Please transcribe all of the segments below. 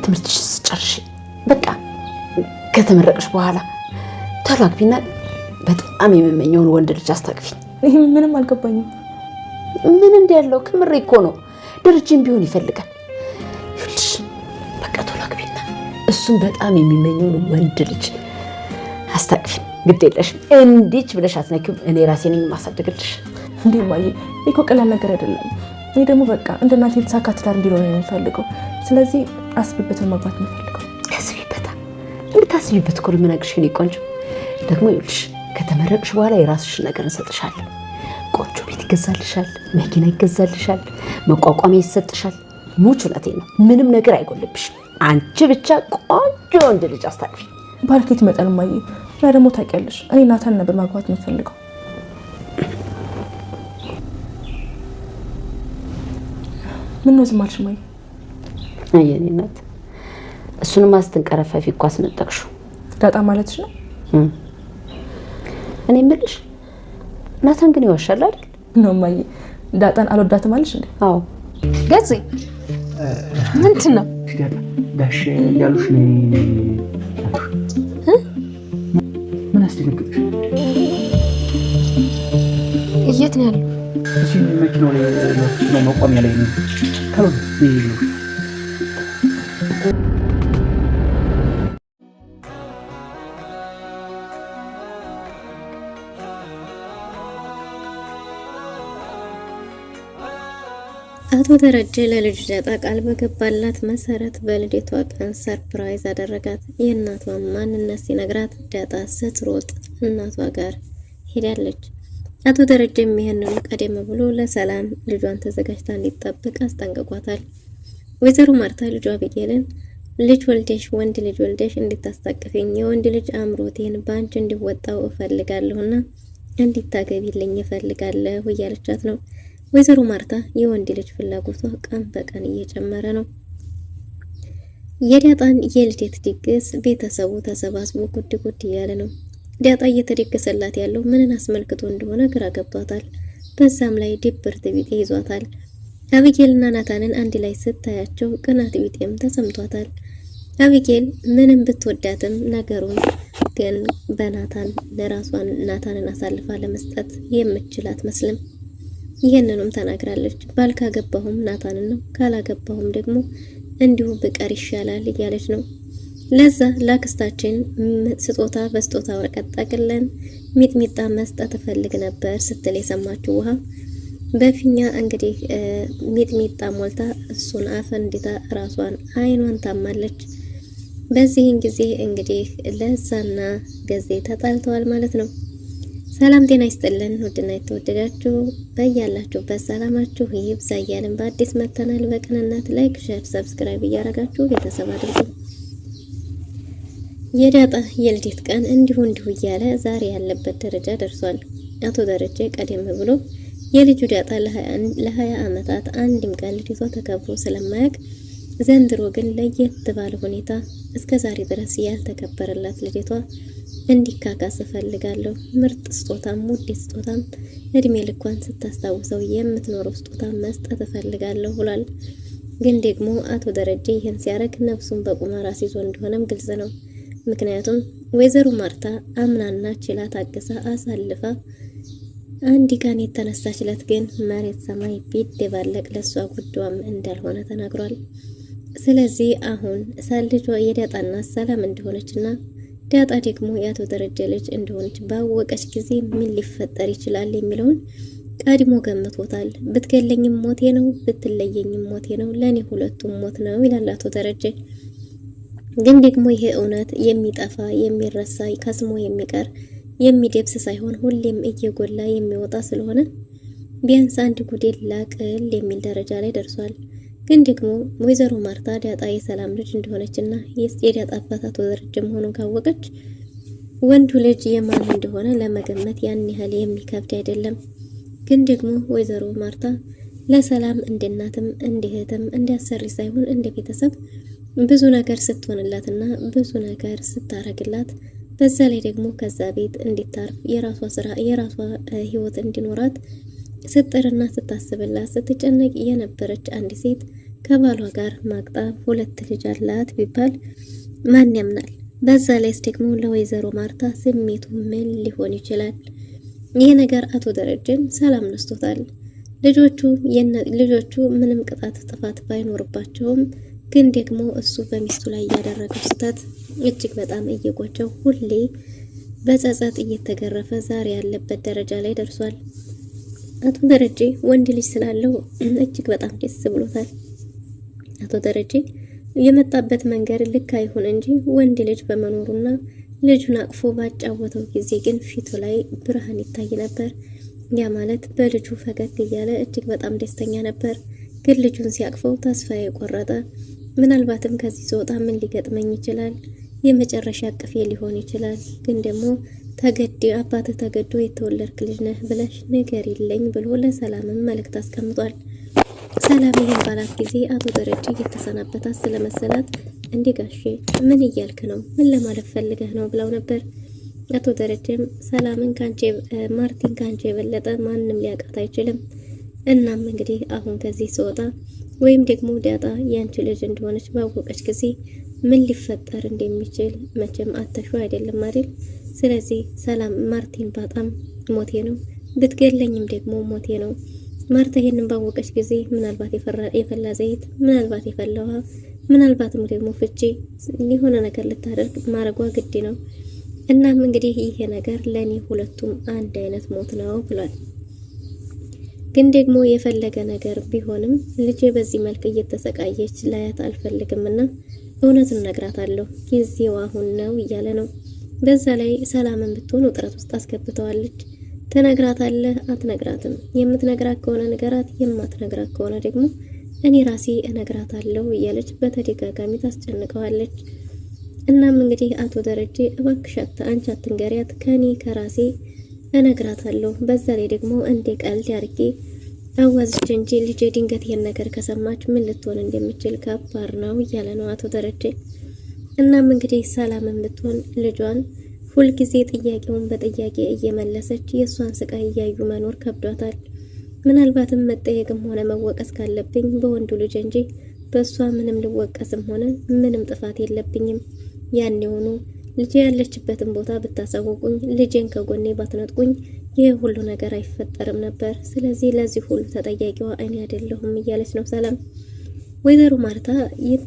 ትምህርትሽ ስጨርሽ በቃ ከተመረቅሽ በኋላ ቶሎ አግቢና በጣም የምመኘውን ወንድ ልጅ አስታቅፊኝ። ይሄ ምንም አልገባኝም። ምን እንዲያለው ክምሬ እኮ ነው። ደረጃም ቢሆን ይፈልጋል። ይኸውልሽ በቃ ቶሎ አግቢና እሱም በጣም የሚመኘውን ወንድ ልጅ አስታቅፊኝ። ግድ የለሽም እንዲች ብለሽ አትነኪም። እኔ ራሴ ነኝ የማሳድግልሽ። እንዴ ማዬ እኮ ቀላል ነገር አይደለም። እኔ ደግሞ በቃ እንደ እናቴ የተሳካ ትዳር እንዲኖር ነው የምፈልገው። ስለዚህ አስቢበትን ማግባት ነው የምፈልገው። አስቢበታ እንድታስቢበት እኮ ልምነግርሽ የእኔ ቆንጆ። ደግሞ ይኸውልሽ ከተመረቅሽ በኋላ የራስሽን ነገር እንሰጥሻለን። ቆንጆ ቤት ይገዛልሻል፣ መኪና ይገዛልሻል፣ መቋቋሚያ ይሰጥሻል። ሙች እውነቴን ነው። ምንም ነገር አይጎልብሽም። አንቺ ብቻ ቆንጆ ወንድ ልጅ አስታቅፊ። ባልኬት መጠን ማዬ እና ደግሞ ታውቂያለሽ እኔ ናታን ነበር ማግባት የምፈልገው። ምን ነው ዝም አልሽ ማዬ? አይ የኔ እናት እሱንም አስተንቀረፈፊ እኮ አስነጠቅሽው። ዳጣ ማለትሽ ነው? እኔ የምልሽ ናታን ግን ይዋሻል አይደል? ነው ማዬ ዳጣን አልወዳትም አለሽ እንዴ? አዎ ገጽ ምንድን ነው ዳሽ ያሉሽ ነው? ምን አስደነግጥሽ? የት ነው ያለው? እዚህ መኪናው ላይ ነው መቆሚያ ላይ ነው። ካልሆነ ይሄ አቶ ደረጀ ለልጅ ዳጣ ቃል በገባላት መሰረት በልደቷ ቀን ሰርፕራይዝ አደረጋት። የእናቷን ማንነት ሲነግራት ዳጣ ስትሮጥ እናቷ ጋር ሄዳለች። አቶ ደረጀም ይሄንን ቀደም ብሎ ለሰላም ልጇን ተዘጋጅታ እንዲጠብቅ አስጠንቅቋታል። ወይዘሮ ማርታ ልጇ አቢጌልን ልጅ ወልደሽ ወንድ ልጅ ወልደሽ እንድታስታቅፊኝ የወንድ ልጅ አምሮቴን ባንቺ እንዲወጣው እፈልጋለሁና እንድታገቢልኝ እፈልጋለሁ እያለቻት ነው። ወይዘሮ ማርታ የወንድ ልጅ ፍላጎቷ ቀን በቀን እየጨመረ ነው። የዳጣን የልደት ድግስ ቤተሰቡ ተሰባስቦ ጉድ ጉድ እያለ ነው። ዳጣ እየተደገሰላት ያለው ምንን አስመልክቶ እንደሆነ ግራ ገብቷታል። በዛም ላይ ድብርት ቢጤ ይዟታል። አቢጌልና ናታንን አንድ ላይ ስታያቸው ቅናት ቢጤም ተሰምቷታል። አቢጌል ምንም ብትወዳትም ነገሩን ግን በናታን ለራሷን ናታንን አሳልፋ ለመስጠት የምትችል አትመስልም። ይሄንንም ተናግራለች። ባልካገባሁም ናታንን ነው ካላገባሁም ደግሞ እንዲሁ ብቀር ይሻላል እያለች ነው። ለዛ ላክስታችን ስጦታ በስጦታ ወረቀት ጠቅለን ሚጥሚጣ መስጠት ፈልግ ነበር ስትል የሰማችው ውሃ በፊኛ እንግዲህ ሚጥሚጣ ሞልታ እሱን አፈንድታ ራሷን አይኗን ታማለች። በዚህን ጊዜ እንግዲህ ለዛና ገዜ ተጣልተዋል ማለት ነው። ሰላም ጤና ይስጥልን ውድና የተወደዳችሁ በያላችሁበት ሰላማችሁ ይብዛ እያልን በአዲስ መተናል። በቅንነት ላይክ፣ ሼር፣ ሰብስክራይብ እያደረጋችሁ ቤተሰብ አድርጉ። የዳጣ የልደት ቀን እንዲሁ እያለ ዛሬ ያለበት ደረጃ ደርሷል። አቶ ደረጀ ቀደም ብሎ የልጁ ዳጣ ለ20 ዓመታት አንድም ቀን ልደቷ ተከብሮ ስለማያውቅ ዘንድሮ ግን ለየት ባለ ሁኔታ እስከ ዛሬ ድረስ ያልተከበረላት ልደቷ እንዲካካስ እፈልጋለሁ። ምርጥ ስጦታም ውድ ስጦታም እድሜ ልኳን ስታስታውሰው የምትኖረው ስጦታ መስጠት እፈልጋለሁ ብሏል። ግን ደግሞ አቶ ደረጀ ይህን ሲያደርግ ነፍሱን በቁማር አስይዞ እንደሆነም ግልጽ ነው። ምክንያቱም ወይዘሮ ማርታ አምናና ችላ ታግሳ አሳልፋ አንድ ቀን የተነሳችለት ግን መሬት ሰማይ ቢደባለቅ ለሷ ጉዳዩም እንዳልሆነ ተናግሯል። ስለዚህ አሁን ልጇ የዳጣና ሰላም እንደሆነችና ዳጣ ደግሞ የአቶ ደረጀ ልጅ እንደሆነች ባወቀች ጊዜ ምን ሊፈጠር ይችላል የሚለውን ቀድሞ ገምቶታል። ብትገለኝም ሞቴ ነው፣ ብትለየኝም ሞቴ ነው፣ ለኔ ሁለቱም ሞት ነው ይላል አቶ ደረጀ። ግን ደግሞ ይሄ እውነት የሚጠፋ የሚረሳ ከስሞ የሚቀር የሚደብስ ሳይሆን ሁሌም እየጎላ የሚወጣ ስለሆነ ቢያንስ አንድ ጉዴል ላቅል የሚል ደረጃ ላይ ደርሷል። ግን ደግሞ ወይዘሮ ማርታ ዳጣ የሰላም ልጅ እንደሆነችና የዳጣ አባት አቶ ደረጀ መሆኑን ካወቀች ወንዱ ልጅ የማን እንደሆነ ለመገመት ያን ያህል የሚከብድ አይደለም። ግን ደግሞ ወይዘሮ ማርታ ለሰላም እንደ እናትም እንደ እህትም እንዲያሰሪ ሳይሆን እንደ ቤተሰብ ብዙ ነገር ስትሆንላትና ብዙ ነገር ስታረግላት በዛ ላይ ደግሞ ከዛ ቤት እንድታርፍ የራሷ ስራ የራሷ ህይወት እንዲኖራት ስትጥርና ስታስብላት ስትጨነቅ የነበረች አንድ ሴት ከባሏ ጋር ማቅጣ 2 ልጅ አላት ቢባል ማን ያምናል? በዛ ላይስ ደግሞ ለወይዘሮ ማርታ ስሜቱ ምን ሊሆን ይችላል? ይህ ነገር አቶ ደረጀን ሰላም ነስቶታል። ልጆቹ ምንም ጥፋት ባይኖርባቸውም ግን ደግሞ እሱ በሚስቱ ላይ ያደረገው ስህተት እጅግ በጣም እየቆጨው ሁሌ በጸጸት እየተገረፈ ዛሬ ያለበት ደረጃ ላይ ደርሷል። አቶ ደረጀ ወንድ ልጅ ስላለው እጅግ በጣም ደስ ብሎታል። አቶ ደረጀ የመጣበት መንገድ ልክ አይሁን እንጂ ወንድ ልጅ በመኖሩና ልጁን አቅፎ ባጫወተው ጊዜ ግን ፊቱ ላይ ብርሃን ይታይ ነበር። ያ ማለት በልጁ ፈገግ እያለ እጅግ በጣም ደስተኛ ነበር። ግን ልጁን ሲያቅፈው ተስፋ የቆረጠ ምናልባትም ከዚህ ስወጣ ምን ሊገጥመኝ ይችላል? የመጨረሻ አቅፌ ሊሆን ይችላል። ግን ደግሞ አባትህ ተገዶ የተወለድክ ልጅ ነህ ብለሽ ንገሪልኝ ብሎ ለሰላምም መልእክት አስቀምጧል። ሰላም ይህን ባላት ጊዜ አቶ ደረጀ እየተሰናበታት ስለመሰላት እንዴ ጋሼ ምን እያልክ ነው? ምን ለማለት ፈልገህ ነው ብለው ነበር። አቶ ደረጀም ሰላምን ማርቲን ካንቺ የበለጠ ማንም ሊያውቃት አይችልም። እናም እንግዲህ አሁን ከዚህ ስወጣ ወይም ደግሞ ዳጣ ያንቺ ልጅ እንደሆነች ባወቀች ጊዜ ምን ሊፈጠር እንደሚችል መቼም አተሹ አይደለም አይደል? ስለዚህ ሰላም ማርቲን ባጣም ሞቴ ነው፣ ብትገለኝም ደግሞ ሞቴ ነው። ማርታ ይሄንን ባወቀች ጊዜ ምናልባት የፈላ ዘይት፣ ምናልባት የፈላ ውሃ፣ ምናልባትም ደግሞ ፍቺ የሆነ ነገር ልታደርግ ማረጓ ግድ ነው። እናም እንግዲህ ይሄ ነገር ለኔ ሁለቱም አንድ አይነት ሞት ነው ብሏል። ግን ደግሞ የፈለገ ነገር ቢሆንም ልጄ በዚህ መልክ እየተሰቃየች ላያት አልፈልግምና እውነቱን ነግራታለሁ፣ ጊዜው አሁን ነው እያለ ነው። በዛ ላይ ሰላምን ብትሆን ውጥረት ውስጥ አስገብተዋለች። ትነግራታለህ አትነግራትም? የምትነግራት ከሆነ ንገራት፣ የማትነግራት ከሆነ ደግሞ እኔ ራሴ እነግራታለሁ እያለች በተደጋጋሚ ታስጨንቀዋለች። እናም እንግዲህ አቶ ደረጀ እባክሽ አንቺ አትንገሪያት፣ ከኔ ከራሴ እነግራታለሁ። በዛ ላይ ደግሞ እንደ ቀልድ አድርጌ አዋዝቼ እንጂ ልጄ ድንገት ይሄን ነገር ከሰማች ምን ልትሆን እንደምችል ከባድ ነው እያለ ነው አቶ ደረጀ። እናም እንግዲህ ሰላምን ብትሆን ልጇን ሁልጊዜ ጥያቄውን በጥያቄ እየመለሰች የእሷን ስቃይ እያዩ መኖር ከብዷታል። ምናልባትም መጠየቅም ሆነ መወቀስ ካለብኝ በወንዱ ልጅ እንጂ በእሷ ምንም ልወቀስም ሆነ ምንም ጥፋት የለብኝም። ያን የሆኑ ልጄ ያለችበትን ቦታ ብታሳውቁኝ፣ ልጄን ከጎኔ ባትነጥቁኝ ይህ ሁሉ ነገር አይፈጠርም ነበር። ስለዚህ ለዚህ ሁሉ ተጠያቂዋ እኔ አይደለሁም እያለች ነው ሰላም። ወይዘሮ ማርታ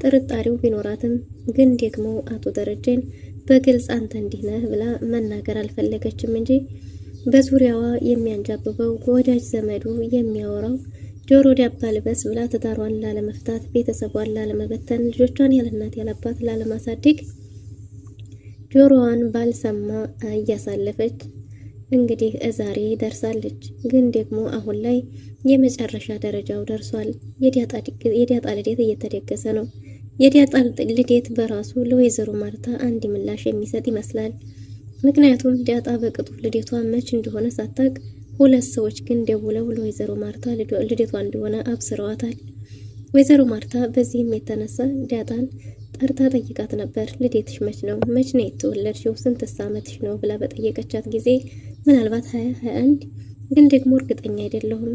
ጥርጣሬው ቢኖራትም ግን ደግሞ አቶ ደረጀን በግልጽ አንተ እንዲህ ነህ ብላ መናገር አልፈለገችም እንጂ በዙሪያዋ የሚያንጃብበው ወዳጅ ዘመዱ የሚያወራው ጆሮ ዳባ ልበስ ብላ ትዳሯን ላለመፍታት፣ ቤተሰቧን ላለመበተን፣ ልጆቿን ያለናት ያለባት ላለማሳደግ ጆሮዋን ባልሰማ እያሳለፈች እንግዲህ ዛሬ ደርሳለች። ግን ደግሞ አሁን ላይ የመጨረሻ ደረጃው ደርሷል። የዳጣ ልደት እየተደገሰ ነው። የዳጣ ልደት በራሱ ለወይዘሮ ማርታ አንድ ምላሽ የሚሰጥ ይመስላል። ምክንያቱም ዳጣ በቅጡ ልደቷ መች እንደሆነ ሳታውቅ 2 ሰዎች ግን ደውለው ለወይዘሮ ማርታ ልደቷ እንደሆነ አብስረዋታል። ወይዘሮ ማርታ በዚህም የተነሳ ዳጣን ጠርታ ጠይቃት ነበር። ልደትሽ መች ነው? መች ነው የተወለድሽው? ስንትስ ዓመትሽ ነው ብላ በጠየቀቻት ጊዜ ምናልባት 2021 ግን ደግሞ እርግጠኛ አይደለሁም፣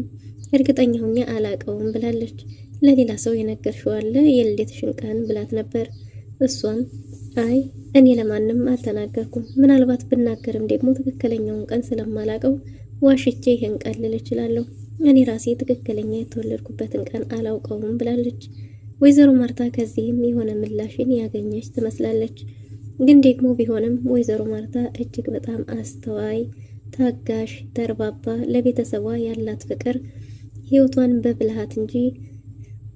እርግጠኛ ሆኜ አላቀውም ብላለች። ለሌላ ሰው የነገርሽው አለ የልደትሽን ቀን ብላት ነበር። እሷም አይ እኔ ለማንም አልተናገርኩም፣ ምናልባት ብናገርም ደግሞ ትክክለኛውን ቀን ስለማላቀው ዋሽቼ ይሄን ቀን ልል እችላለሁ። እኔ ራሴ ትክክለኛ የተወለድኩበትን ቀን አላውቀውም ብላለች። ወይዘሮ ማርታ ከዚህም የሆነ ምላሽን ያገኘች ትመስላለች። ግን ደግሞ ቢሆንም ወይዘሮ ማርታ እጅግ በጣም አስተዋይ፣ ታጋሽ፣ ተርባባ፣ ለቤተሰቧ ያላት ፍቅር ህይወቷን በብልሃት እንጂ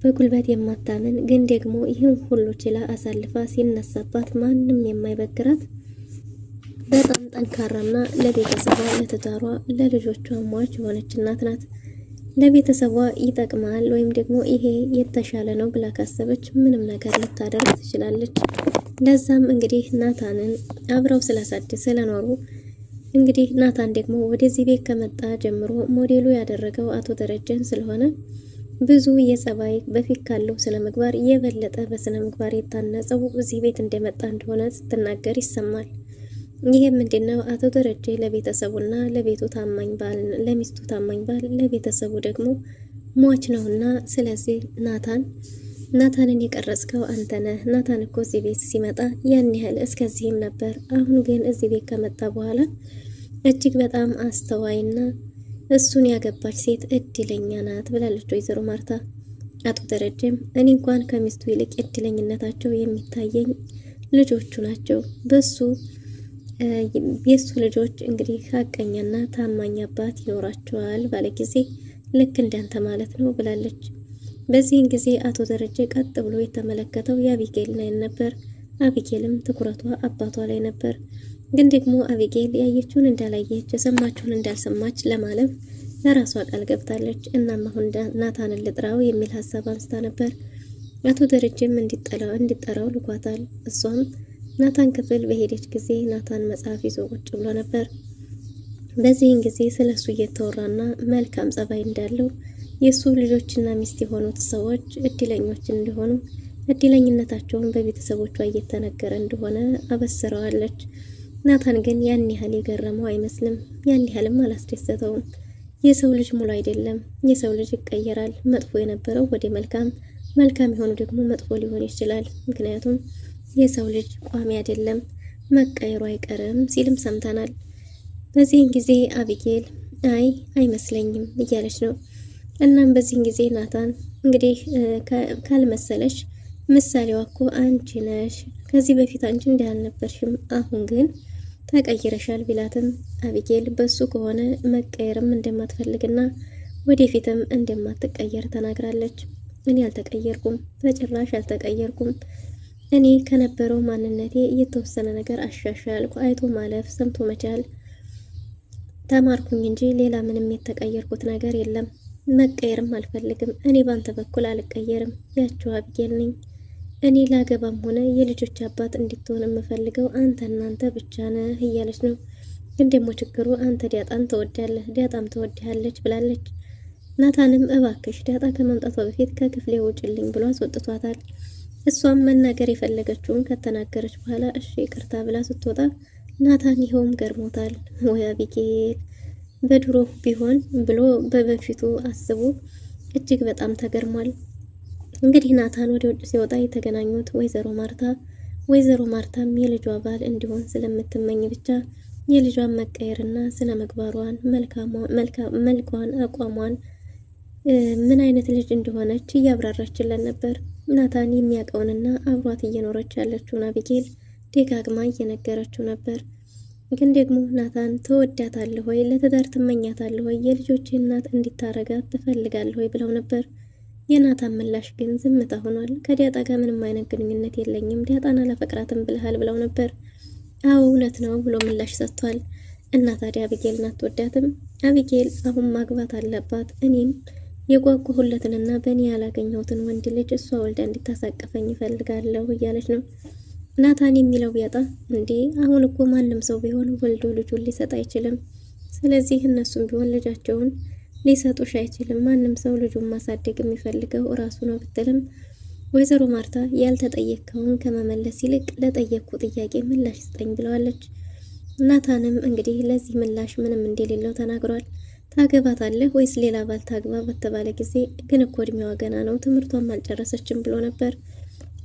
በጉልበት የማታምን ግን ደግሞ ይህን ሁሉ ችላ አሳልፋ ሲነሳባት ማንም የማይበግራት በጣም ጠንካራና ለቤተሰቧ፣ ለትዳሯ፣ ለልጆቿ ሟች የሆነች እናት ናት። ለቤተሰቧ ይጠቅማል ወይም ደግሞ ይሄ የተሻለ ነው ብላ ካሰበች ምንም ነገር ልታደርግ ትችላለች። ለዛም እንግዲህ ናታንን አብረው ስለኖሩ እንግዲህ ናታን ደግሞ ወደዚህ ቤት ከመጣ ጀምሮ ሞዴሉ ያደረገው አቶ ደረጀን ስለሆነ ብዙ የጸባይ በፊት ካለው ስነ ምግባር የበለጠ በስነ ምግባር የታነጸው እዚህ ቤት እንደመጣ እንደሆነ ስትናገር ይሰማል። ይሄ ምንድነው? አቶ ደረጀ ለቤተሰቡና ለቤቱ ታማኝ ባል፣ ለሚስቱ ታማኝ ባል፣ ለቤተሰቡ ደግሞ ሟች ነውና ስለዚህ ናታን ናታንን የቀረጽከው አንተ ነህ። ናታን እኮ እዚህ ቤት ሲመጣ ያን ያህል እስከዚህም ነበር። አሁን ግን እዚህ ቤት ከመጣ በኋላ እጅግ በጣም አስተዋይና እሱን ያገባች ሴት እድለኛ ናት ብላለች ወይዘሮ ማርታ። አቶ ደረጀም እኔ እንኳን ከሚስቱ ይልቅ እድለኝነታቸው የሚታየኝ ልጆቹ ናቸው። የሱ ልጆች እንግዲህ ሀቀኛና ታማኝ አባት ይኖራቸዋል ባለ ጊዜ ልክ እንዳንተ ማለት ነው ብላለች። በዚህን ጊዜ አቶ ደረጀ ቀጥ ብሎ የተመለከተው የአቢጌልን አይን ነበር። አቢጌልም ትኩረቷ አባቷ ላይ ነበር። ግን ደግሞ አቢጌል ያየችውን እንዳላየች የሰማችውን እንዳልሰማች ለማለፍ ለራሷ ቃል ገብታለች። እናም አሁን ናታንን ልጥራው የሚል ሀሳብ አንስታ ነበር። አቶ ደረጀም እንዲጠራው ልኳታል። እሷም ናታን ክፍል በሄደች ጊዜ ናታን መጽሐፍ ይዞ ቁጭ ብሎ ነበር። በዚህን ጊዜ ስለሱ እየተወራና መልካም ጸባይ እንዳለው የሱ ልጆችና ሚስት የሆኑት ሰዎች እድለኞች እንደሆኑ እድለኝነታቸውን በቤተሰቦቿ እየተነገረ እንደሆነ አበስረዋለች። ናታን ግን ያን ያህል የገረመው አይመስልም። ያን ያህልም አላስደሰተውም። የሰው ልጅ ሙሉ አይደለም። የሰው ልጅ ይቀየራል። መጥፎ የነበረው ወደ መልካም፣ መልካም የሆኑ ደግሞ መጥፎ ሊሆን ይችላል። ምክንያቱም የሰው ልጅ ቋሚ አይደለም፣ መቀየሩ አይቀርም ሲልም ሰምተናል። በዚህን ጊዜ አቢጌል አይመስለኝም እያለች ነው። እናም በዚህን ጊዜ ናታን እንግዲህ ካልመሰለሽ ምሳሌዋ እኮ አንቺ ነሽ። ከዚህ በፊት አንቺ እንዳልነበርሽም አሁን ግን ተቀይረሻል ቢላትም አቢጌል በሱ ከሆነ መቀየርም እንደማትፈልግና ወደፊትም እንደማትቀየር ተናግራለች። እኔ አልተቀየርኩም፣ በጭራሽ አልተቀየርኩም። እኔ ከነበረው ማንነቴ የተወሰነ ነገር አሻሻልኩ። አይቶ ማለፍ፣ ሰምቶ መቻል ተማርኩኝ እንጂ ሌላ ምንም የተቀየርኩት ነገር የለም። መቀየርም አልፈልግም። እኔ ባንተ በኩል አልቀየርም። ያቸው አቢጌል ነኝ። እኔ ላገባም ሆነ የልጆች አባት እንድትሆን የምፈልገው አንተ ብቻ ነህ እያለች ነው። ግን ደግሞ ችግሩ አንተ ዳጣን ትወዳለህ፣ ዳጣም ትወድሃለች ብላለች። ናታንም እባክሽ ዳጣ ከመምጣቷ በፊት ከክፍሌ ውጭልኝ ብሎ አስወጥቷታል። እሷም መናገር የፈለገችውን ከተናገረች በኋላ እሺ ይቅርታ ብላ ስትወጣ ናታን ይኸውም ገርሞታል። ወይ አቢጌል በድሮ ቢሆን ብሎ በበፊቱ አስቡ እጅግ በጣም ተገርሟል። እንግዲህ ናታን ወደ ውጭ ሲወጣ የተገናኙት ወይዘሮ ማርታም የልጇ ባል እንዲሆን ስለምትመኝ ብቻ የልጇን መቀየርና ስነ ምግባሯን፣ መልኳን፣ አቋሟን ምን አይነት ልጅ እንደሆነች እያብራራችለን ነበር። ናታን የሚያውቀውንና አብሯት እየኖረች ያለችውን አቢጌል ደጋግማ እየነገረችው ነበር። ግን ደግሞ ናታን ተወዳታለህ ወይ፣ ለትዳር ትመኛታለህ ወይ፣ የልጆች እናት እንዲታረጋት ትፈልጋለህ ወይ ብለው ነበር። የናታን ምላሽ ግን ዝምታ ሆኗል። ከዳጣ ጋር ምንም አይነት ግንኙነት የለኝም፣ ዳጣን አላፈቅራትም ብለሃል ብለው ነበር። አዎ እውነት ነው ብሎ ምላሽ ሰጥቷል። እና ታዲያ አቢጌልን አትወዳትም? አቢጌል አሁን ማግባት አለባት። እኔም የጓጓሁለትንና በእኔ ያላገኘሁትን ወንድ ልጅ እሷ ወልዳ እንድታሳቅፈኝ ይፈልጋለሁ እያለች ነው። ናታን የሚለው ቢያጣ እንዴ አሁን እኮ ማንም ሰው ቢሆን ወልዶ ልጁን ሊሰጥ አይችልም። ስለዚህ እነሱም ቢሆን ልጃቸውን ሊሰጡሽ አይችልም። ማንም ሰው ልጁን ማሳደግ የሚፈልገው እራሱ ነው ብትልም ወይዘሮ ማርታ ያልተጠየቅከውን ከመመለስ ይልቅ ለጠየቅኩ ጥያቄ ምላሽ ስጠኝ ብለዋለች። ናታንም እንግዲህ ለዚህ ምላሽ ምንም እንደሌለው ተናግሯል። ታገባታለህ ወይስ ሌላ ባል ታግባ በተባለ ጊዜ ግን እኮ እድሜዋ ገና ነው፣ ትምህርቷን አልጨረሰችም ብሎ ነበር።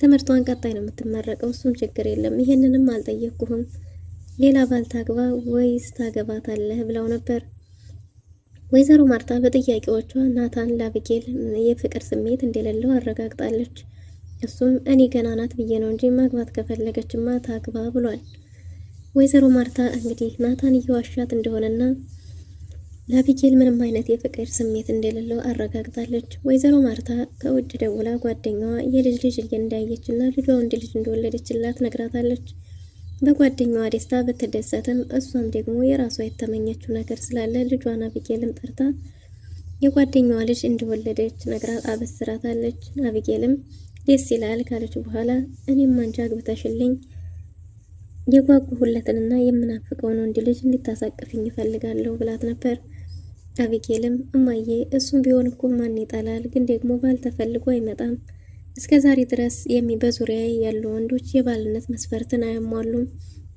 ትምህርቷን ቀጣይ ነው የምትመረቀው፣ እሱም ችግር የለም። ይሄንንም አልጠየቅኩህም፣ ሌላ ባል ታግባ ወይስ ታገባታለህ ብለው ነበር። ወይዘሮ ማርታ በጥያቄዎቿ ናታን ለአቢጌል የፍቅር ስሜት እንደሌለው አረጋግጣለች። እሱም እኔ ገና ናት ብዬ ነው እንጂ ማግባት ከፈለገችማ ታግባ ብሏል። ወይዘሮ ማርታ እንግዲህ ናታን እየዋሻት እንደሆነና ለአቢጌል ምንም አይነት የፍቅር ስሜት እንደሌለው አረጋግጣለች። ወይዘሮ ማርታ ከውጭ ደውላ ጓደኛዋ የልጅ እንዳየችና ልጇ ወንድ ልጅ እንደወለደችላት ነግራታለች። በጓደኛዋ ደስታ ብትደሰትም እሷም ደግሞ የራሷ የተመኘችው ነገር ስላለ ልጇን አቢጌልን ጠርታ የጓደኛዋ ልጅ እንደወለደች ነግራት አበስራታለች። አቢጌልም ደስ ይላል ካለች በኋላ እኔም አንቺ አግብተሽልኝ የጓጉሁለትንና የምናፍቀውን ወንድ ልጅ እንድታሳቅፍኝ ይፈልጋለሁ ብላት ነበር። አቢጌልም እማዬ እሱም ቢሆን እኮ ማን ይጠላል፣ ግን ደግሞ ባል ተፈልጎ አይመጣም። እስከ ዛሬ ድረስ በዙሪያ ያሉ ወንዶች የባልነት መስፈርትን አያሟሉም።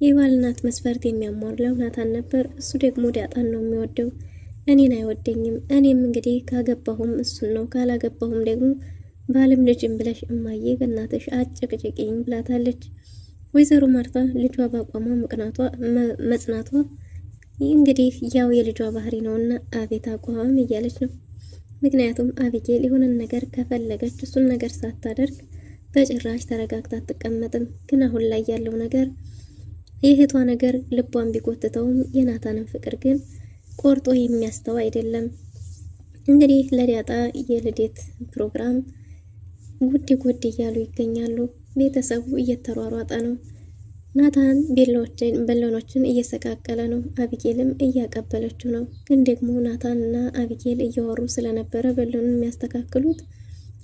የባልነት መስፈርት የሚያሟላው ናታን ነበር። እሱ ደግሞ ዳጣን ነው የሚወደው፣ እኔን አይወደኝም። እኔም እንግዲህ ካገባሁም እሱን ነው፣ ካላገባሁም ደግሞ ባልም ልጅም ብለሽ እማዬ በእናትሽ አጭቅጭቅኝ ብላታለች። ወይዘሮ ማርታ ልጇ ባቋሟ መጽናቷ እንግዲህ ያው የልጇ ባህሪ ነውና አቤት አቋም እያለች ነው። ምክንያቱም አቢጌል የሆነን ነገር ከፈለገች እሱን ነገር ሳታደርግ በጭራሽ ተረጋግታ አትቀመጥም። ግን አሁን ላይ ያለው ነገር የእህቷ ነገር ልቧን ቢጎትተውም የናታንን ፍቅር ግን ቆርጦ የሚያስተው አይደለም። እንግዲህ ለዳጣ የልደት ፕሮግራም ጉድ እያሉ ይገኛሉ። ቤተሰቡ እየተሯሯጠ ነው። ናታን በሎኖችን እየሰቃቀለ ነው። አቢጌልም እያቀበለችው ነው። ግን ደግሞ ናታን እና አቢጌል እያወሩ ስለነበረ በሎኑን የሚያስተካክሉት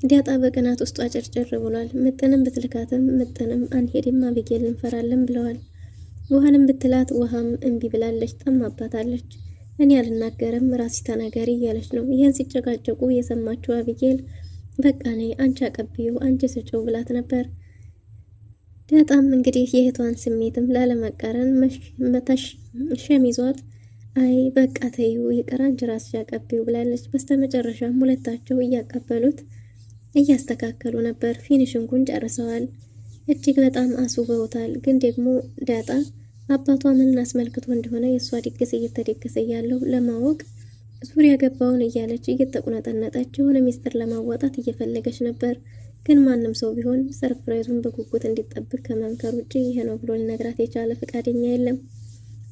ዳጣ በቅናት ውስጧ ጭርጭር ብሏል። ምጥንም ብትልካትም ምጥንም አንሄድም አቢጌል እንፈራለን ብለዋል። ውሃንም ብትላት ውሃም እምቢ ብላለች፣ ጠማባታለች። እኔ አልናገርም ራሲ ተናገሪ እያለች ነው። ይህን ሲጨቃጨቁ የሰማችው አቢጌል በቃ ነይ አንቺ አቀብዩ አንቺ ስጪው ብላት ነበር። ዳጣም እንግዲህ የእህቷን ስሜትም ላለመቃረን ሸሚዟት አይ በቃ ተይው ይቅር አንቺ ራስሽ አቀብዩ ብላለች። በስተመጨረሻም ሁለታቸው እያቀበሉት እያስተካከሉ ነበር። ፊኒሽንጉን ጨርሰዋል። እጅግ በጣም አስውበውታል። ግን ደግሞ ዳጣ አባቷ ምንን አስመልክቶ እንደሆነ የእሷ ድግስ እየተደገሰ ያለው ለማወቅ ዙሪያ ገባውን እያለች እየተቁነጠነጠች የሆነ ሚስጥር ለማዋጣት እየፈለገች ነበር። ግን ማንም ሰው ቢሆን ሰርፕራይዙን በጉጉት እንዲጠብቅ ከመምከር ውጭ ይሄ ነው ብሎ ሊነግራት የቻለ ፈቃደኛ የለም።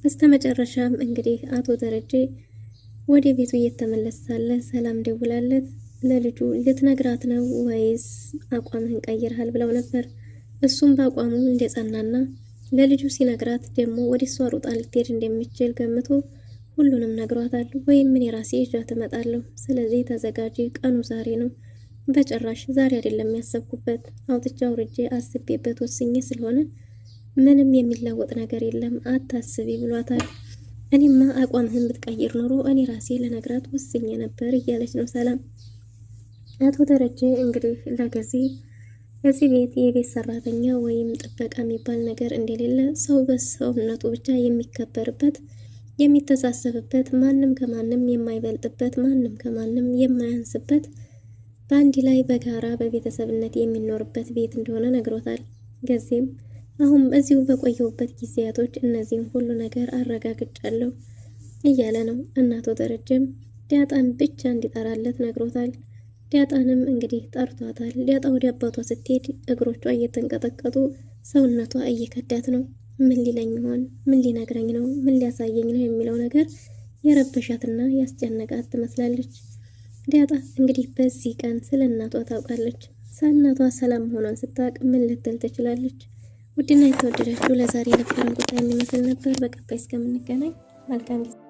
በስተመጨረሻም እንግዲህ አቶ ደረጀ ወደ ቤቱ እየተመለሰ ሳለ ሰላም ደውላለት ለልጁ ልትነግራት ነው ወይስ አቋምህን ቀይረሃል ብለው ነበር። እሱም በአቋሙ እንደጸናና ለልጁ ሲነግራት ደግሞ ወደ እሷ ሩጣ ልትሄድ እንደሚችል ገምቶ ሁሉንም ነግሯታል። ወይም ምን የራሴ ይዣት እመጣለሁ፣ ስለዚህ ተዘጋጂ፣ ቀኑ ዛሬ ነው። በጭራሽ ዛሬ አይደለም ያሰብኩበት፣ አውጥቼ አውርጄ አስቤበት ወስኜ ስለሆነ ምንም የሚለወጥ ነገር የለም አታስቢ ብሏታል። እኔማ አቋምህን ብትቀይር ኖሮ እኔ ራሴ ለነግራት ወስኜ ነበር እያለች ነው ሰላም። አቶ ደረጀ እንግዲህ ለጊዜ እዚህ ቤት የቤት ሰራተኛ ወይም ጥበቃ የሚባል ነገር እንደሌለ፣ ሰው በሰውነቱ ብቻ የሚከበርበት የሚተሳሰብበት፣ ማንም ከማንም የማይበልጥበት፣ ማንም ከማንም የማያንስበት፣ በአንድ ላይ በጋራ በቤተሰብነት የሚኖርበት ቤት እንደሆነ ነግሮታል። ገዜም አሁን እዚሁ በቆየሁበት ጊዜያቶች እነዚህም ሁሉ ነገር አረጋግጫለሁ እያለ ነው። እናቶ ደረጀም ዳጣን ብቻ እንዲጠራለት ነግሮታል። ዳጣንም እንግዲህ ጠርቷታል። ዳጣ ወደ አባቷ ስትሄድ እግሮቿ እየተንቀጠቀጡ ሰውነቷ እየከዳት ነው። ምን ሊለኝ ይሆን? ምን ሊነግረኝ ነው? ምን ሊያሳየኝ ነው የሚለው ነገር የረበሻትና ያስጨነቃት ትመስላለች። ዳጣ እንግዲህ በዚህ ቀን ስለ እናቷ ታውቃለች። እናቷ ሰላም መሆኗን ስታውቅ ምን ልትል ትችላለች? ውድና የተወደዳችሁ ለዛሬ የነበረን ጉዳይ የሚመስል ነበር። በቀጣይ እስከምንገናኝ መልካም ጊዜ